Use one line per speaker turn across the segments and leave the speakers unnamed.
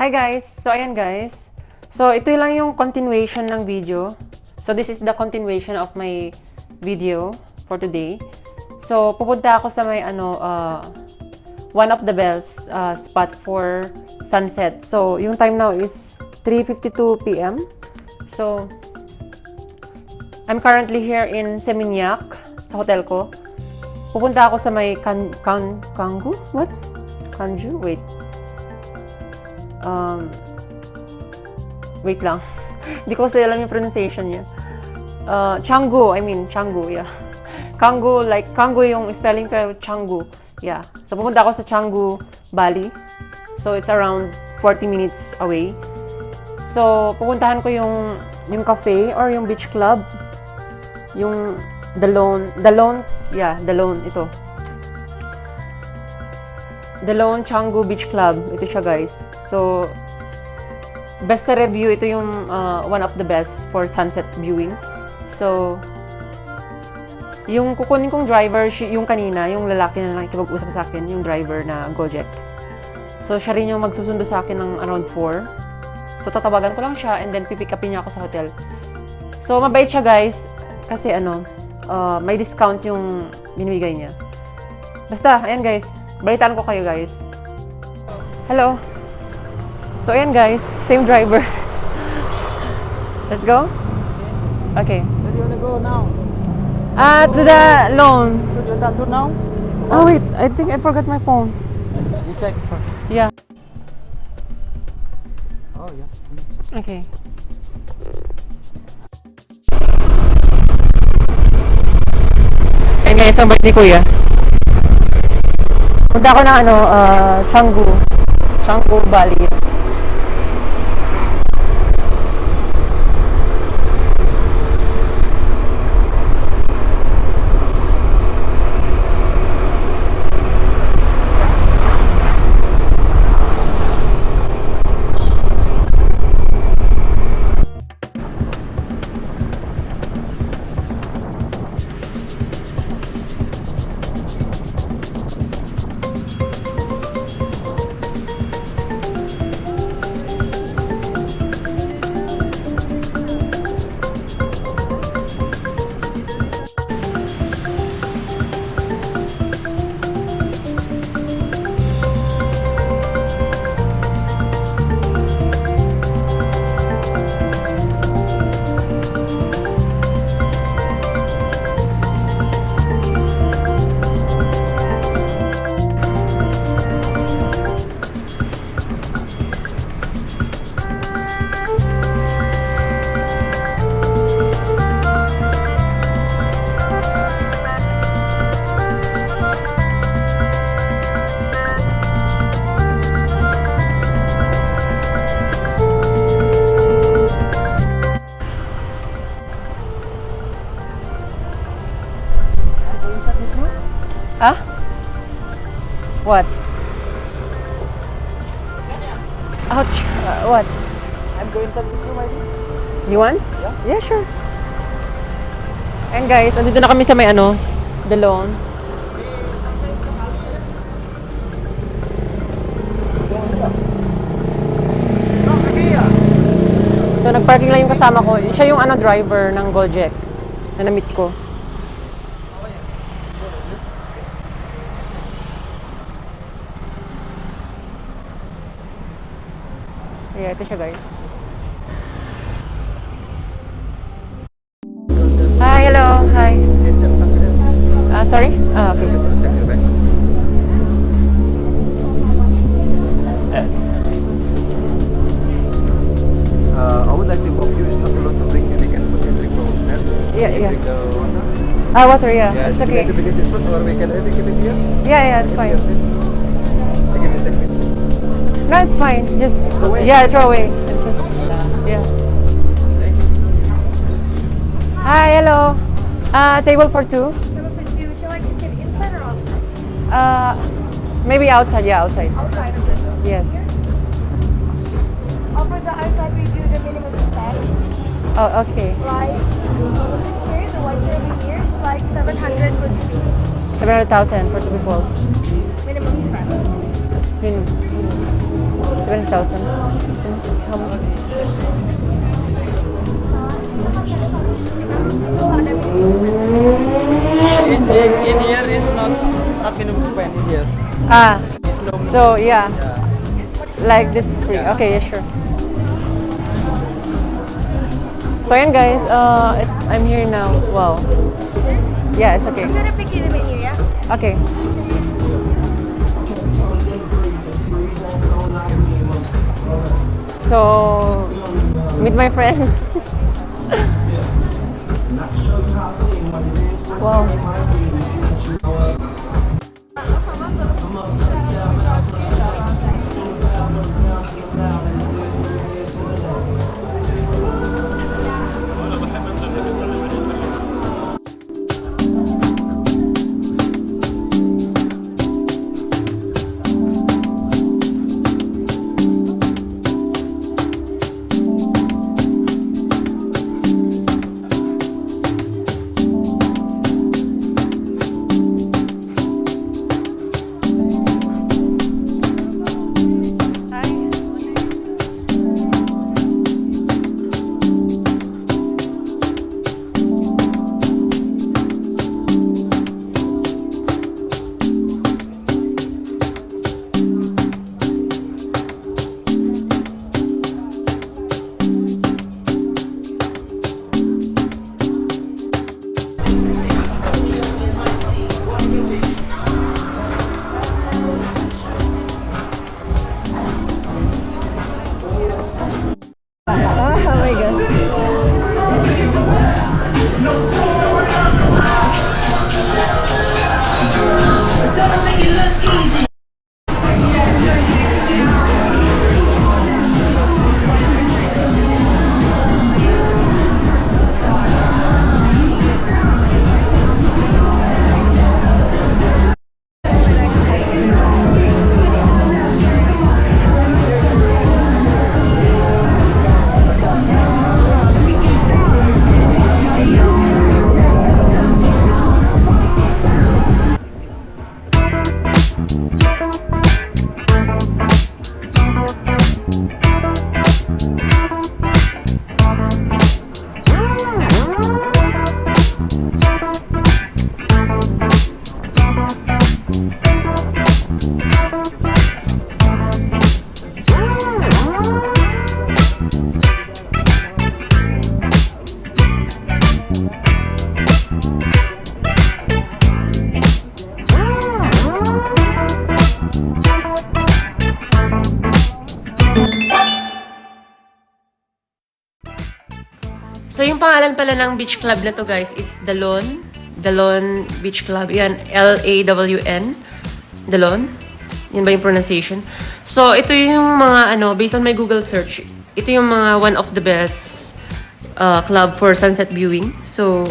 Hi guys! So ayan guys. So ito lang yung continuation ng video. So this is the continuation of my video for today. So pupunta ako sa may one of the best spot for sunset. So yung time now is 3:52 p.m. So I'm currently here in Seminyak sa hotel ko. Pupunta ako sa may Kangu? What? Kanju? Wait. Wait lang. Hindi ko kasi alam yung pronunciation niya. Canggu, yeah. Canggu yung spelling ko, Canggu. Yeah. So, pumunta ako sa Canggu, Bali. So, it's around 40 minutes away. So, pupuntahan ko yung cafe or yung beach club. Yung The Lone, ito. The Lone Canggu Beach Club. Ito siya, guys. So, best sa review, ito yung one of the best for sunset viewing. So, yung kukunin kong driver, yung kanina, yung lalaki na nakikipag-usap sa akin, yung driver na Gojek. So, siya rin yung magsusundo sa akin ng around 4. So, tatawagan ko lang siya and then pipick upin niya ako sa hotel. So, mabait siya, guys. Kasi may discount yung binibigay niya. Basta, ayan guys. Balitaan ko kayo, guys. Hello. So, ayan guys. Same driver. Let's go? Okay.
Where do you want to go now?
To the loan.
So you want that tour now?
Oh, wait. I think I forgot my phone.
You check first.
Yeah.
Oh, yeah.
Okay. Ayan guys, ang bait ni Kuya. Punta ako ng Canggu, Bali. Huh? What? Ouch. What?
I'm going to with you, maybe.
You want?
Yeah.
Yeah, sure. And guys, andito na kami sa may The Loan. So, nagparking lang yung kasama ko. Siya yung driver ng Gojek na na-meet ko. Yeah, ito siya guys. Hi, hello. Hi. Sorry? Okay.
I would like to inform you it's not allowed to drink and you can put in drink for hotel.
Yeah.
Drink the water.
Water, yeah.
Yeah,
It's
it's
okay.
to because it's food or we can keep it here.
Yeah, it's fine.
I can take this.
No, it's fine. Just,
Throw away?
yeah, throw away. Yeah.
Thank you.
Hi, hello. Table for two.
Table for two. Would you like to sit inside or outside?
Maybe outside. Yeah, outside.
Outside of this.
Yes.
For the outside, we do the minimum spend.
Oh, okay.
Like, this chair, the white chair over here, is like 700 for two people.
700,000 for two people.
Minimum spend.
Minimum. 7,000. How much?
In here is not minimum spend in here.
Ah,
It's no.
so yeah,
Yeah.
like this is free.
Yeah.
Okay, yeah, sure. So yan guys, I'm here now. Wow. Yeah, it's okay.
I'm gonna pick you the menu, yeah?
Okay. So, meet my friend. Wow. Oh my god. So, yung pangalan pala ng beach club na to, guys, is Dalon. Dalon Beach Club. Yan, L-A-W-N. Dalon. Yan ba yung pronunciation? So, ito yung mga, based on my Google search, ito yung mga one of the best club for sunset viewing. So,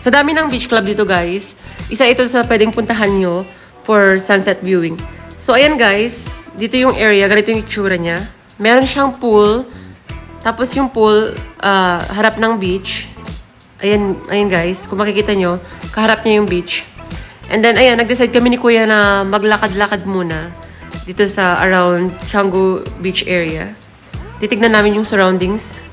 sa dami ng beach club dito, guys, isa ito sa pwedeng puntahan nyo for sunset viewing. So, ayan, guys. Dito yung area. Ganito yung itsura niya. Meron siyang pool. Tapos yung pool, harap ng beach. Ayan, guys. Kung makikita nyo, kaharap niya yung beach. And then, ayan, nag-decide kami ni Kuya na maglakad-lakad muna dito sa around Canggu Beach area. Titignan namin yung surroundings.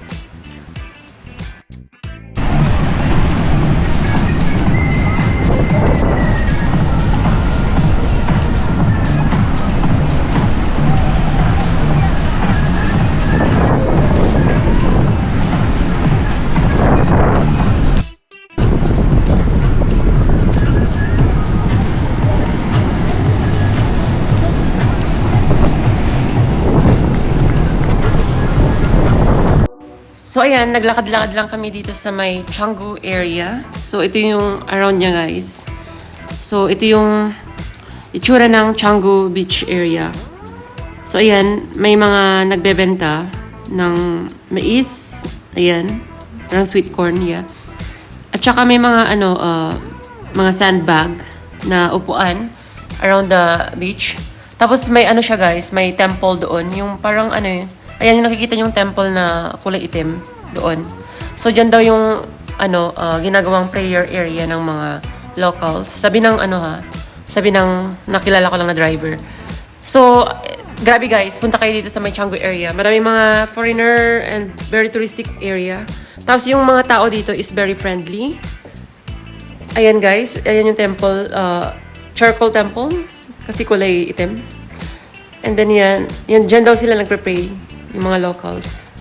So, ayan, naglakad-lakad lang kami dito sa may Canggu area. So, ito yung around niya, guys. So, ito yung itsura ng Canggu Beach area. So, ayan, may mga nagbebenta ng mais. Ayan, parang sweet corn, yeah. At saka may mga, mga sandbag na upuan around the beach. Tapos, may siya, guys, may temple doon. Yung parang, ayan yung nakikita yung temple na kulay itim doon. So, dyan daw yung, ginagawang prayer area ng mga locals. Sabi ng, sabi ng nakilala ko lang na driver. So, Grabe guys, punta kayo dito sa may Canggu area. Maraming mga foreigner and very touristic area. Tapos yung mga tao dito is very friendly. Ayan guys, ayan yung temple, charcoal temple. Kasi kulay itim. And then yan dyan daw sila nagpe-pray, yung mga locals.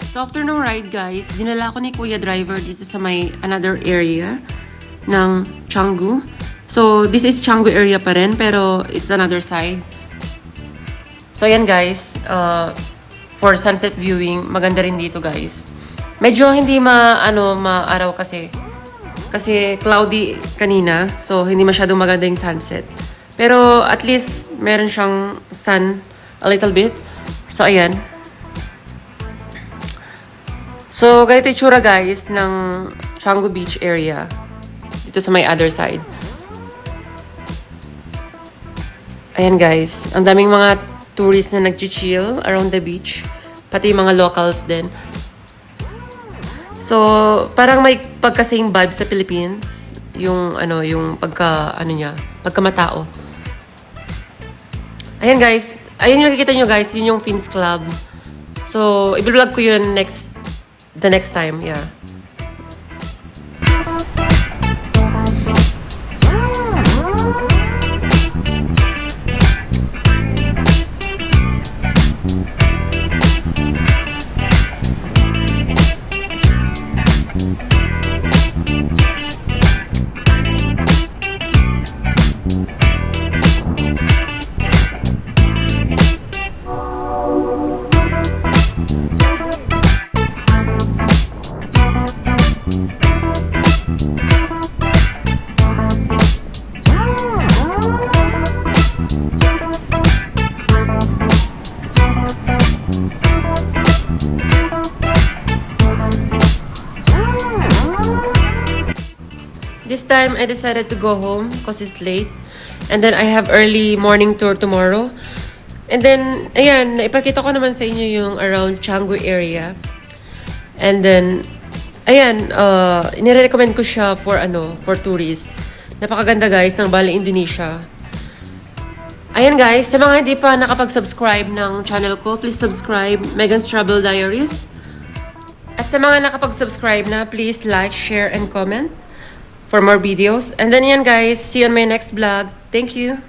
So after nung ride guys, dinala ko ni Kuya Driver dito sa may another area ng Canggu. So this is Canggu area pa rin, pero it's another side. So ayan guys, for sunset viewing, maganda rin dito guys. Medyo hindi maaraw kasi cloudy kanina, so hindi masyadong maganda yung sunset. Pero at least meron siyang sun a little bit. So ayan. So, ganito yung tsura guys ng Canggu Beach area. Dito sa may other side. Ayan guys. Ang daming mga tourists na nag-chill around the beach. Pati yung mga locals din. So, parang may pagka-same vibe sa Philippines. Yung pagkamatao. Ayan guys. Ayan yung nakikita nyo guys. Yun yung Fins Club. So, i-vlog ko yun the next time, yeah. This time, I decided to go home because it's late. And then, I have early morning tour tomorrow. And then, ayan, naipakita ko naman sa inyo yung around Canggu area. And then, ayan, nire-recommend ko siya for tourists. Napakaganda guys ng Bali, Indonesia. Ayan guys, sa mga hindi pa nakapag-subscribe ng channel ko, please subscribe Megan's Travel Diaries. At sa mga nakapag-subscribe na, please like, share, and comment for more videos. And then yan guys, see you on my next vlog. Thank you!